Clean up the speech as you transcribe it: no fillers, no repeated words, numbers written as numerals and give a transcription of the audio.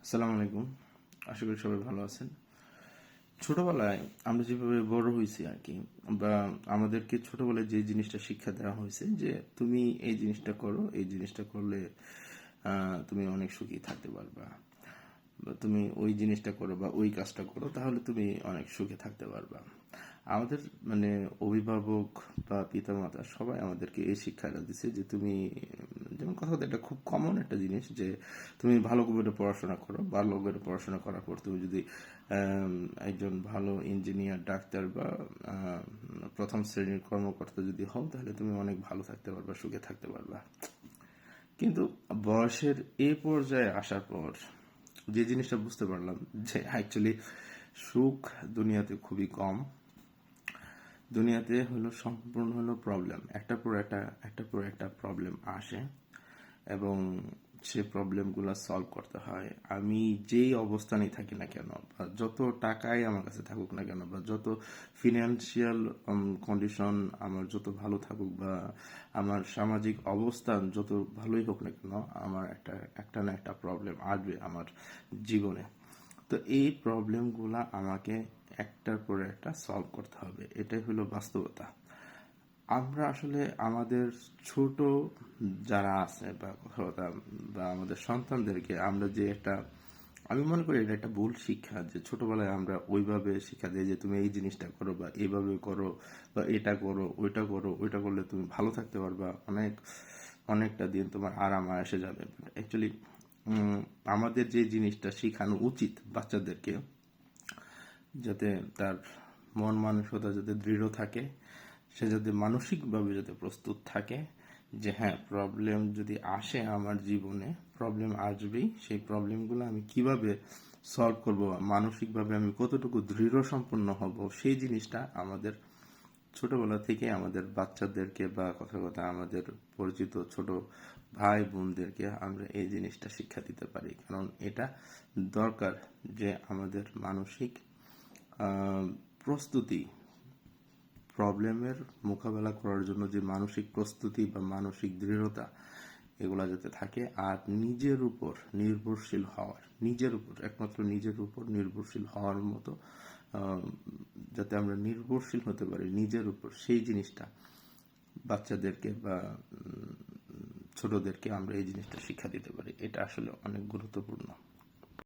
আসসালামু আলাইকুম। আশা করি সবাই ভালো আছেন। ছোটবেলায় আমরা যেভাবে বড় হয়েছি আর কি, বা আমাদেরকে ছোটবেলায় যে জিনিসটা শিক্ষা দেওয়া হয়েছে যে তুমি এই জিনিসটা করো, এই জিনিসটা করলে তুমি অনেক সুখী থাকতে পারবা, বা তুমি ওই জিনিসটা করো বা ওই কাজটা করো তাহলে তুমি অনেক সুখে থাকতে পারবা। আমাদের মানে অভিভাবক বা পিতামাতা সবাই আমাদেরকে এই শিক্ষাটা দিচ্ছে যে তুমি, যেমন কথা বলতে এটা খুব কমন একটা জিনিস যে তুমি ভালো করে পড়াশোনা করো, ভালো করে পড়াশোনা করার পর তুমি যদি একজন ভালো ইঞ্জিনিয়ার, ডাক্তার বা প্রথম শ্রেণীর কর্মকর্তা যদি হও তাহলে তুমি অনেক ভালো থাকতে পারবা, সুখে থাকতে পারবা। কিন্তু বয়সের এই পর্যায়ে আসার পর যে জিনিসটা বুঝতে পারলাম যে অ্যাকচুয়ালি সুখ দুনিয়াতে খুবই কম। দুনিয়াতে হলো সম্পূর্ণ হলো প্রবলেম, একটার পর একটা প্রবলেম আসে এবং সে প্রবলেমগুলো সলভ করতে হয়। আমি যেই অবস্থানেই থাকি না কেন, বা যত টাকাই আমার কাছে থাকুক না কেন, বা যত ফিনান্সিয়াল কন্ডিশন আমার যত ভালো থাকুক, বা আমার সামাজিক অবস্থান যত ভালোই হোক না কেন, আমার একটা না একটা প্রবলেম আসবে আমার জীবনে। তো এই প্রবলেমগুলা আমাকে একটার পর একটা সলভ করতে হবে, এটাই হলো বাস্তবতা। আমরা আসলে আমাদের ছোট যারা আছে বা কথা বা আমাদের সন্তানদেরকে আমরা যে একটা, আমি মনে করি এটা একটা ভুল শিক্ষা যে ছোটবেলায় আমরা ওইভাবে শিক্ষা দিই যে তুমি এই জিনিসটা করো বা এইভাবে করো বা এটা করো ওইটা করো, ওইটা করলে তুমি ভালো থাকতে পারবা, অনেকটা দিন তোমার আরাম এসে যাবে। অ্যাকচুয়ালি আমাদের যে জিনিসটা শেখানো উচিত বাচ্চাদেরকে, যাতে তার মন মানসিকতা যাতে দৃঢ় থাকে, সে যাতে মানসিকভাবে যাতে প্রস্তুত থাকে যে হ্যাঁ, প্রবলেম যদি আসে আমার জীবনে, প্রবলেম আসবেই, সেই প্রবলেমগুলো আমি কিভাবে সলভ করব, মানসিকভাবে আমি কতটুকু দৃঢ় সম্পন্ন হব, সেই জিনিসটা আমাদের ছোটবেলা থেকে আমাদের বাচ্চাদেরকে বা কথা আমাদের পরিচিত ছোট ভাই বোনদেরকে আমরা এই জিনিসটা শিক্ষা দিতে পারি। কারণ এটা দরকার যে আমাদের মানসিক প্রস্তুতি, প্রবলেমের মোকাবেলা করার জন্য যে মানসিক প্রস্তুতি বা মানসিক দৃঢ়তা, এগুলা যাতে থাকে। আর নিজের উপর নির্ভরশীল হওয়ার, একমাত্র নিজের উপর নির্ভরশীল হওয়ার মতো যাতে আমরা নির্ভরশীল হতে পারি নিজের উপর, সেই জিনিসটা বাচ্চাদেরকে বা ছোটদেরকে আমরা এই জিনিসটা শিক্ষা দিতে পারি। এটা আসলে অনেক গুরুত্বপূর্ণ।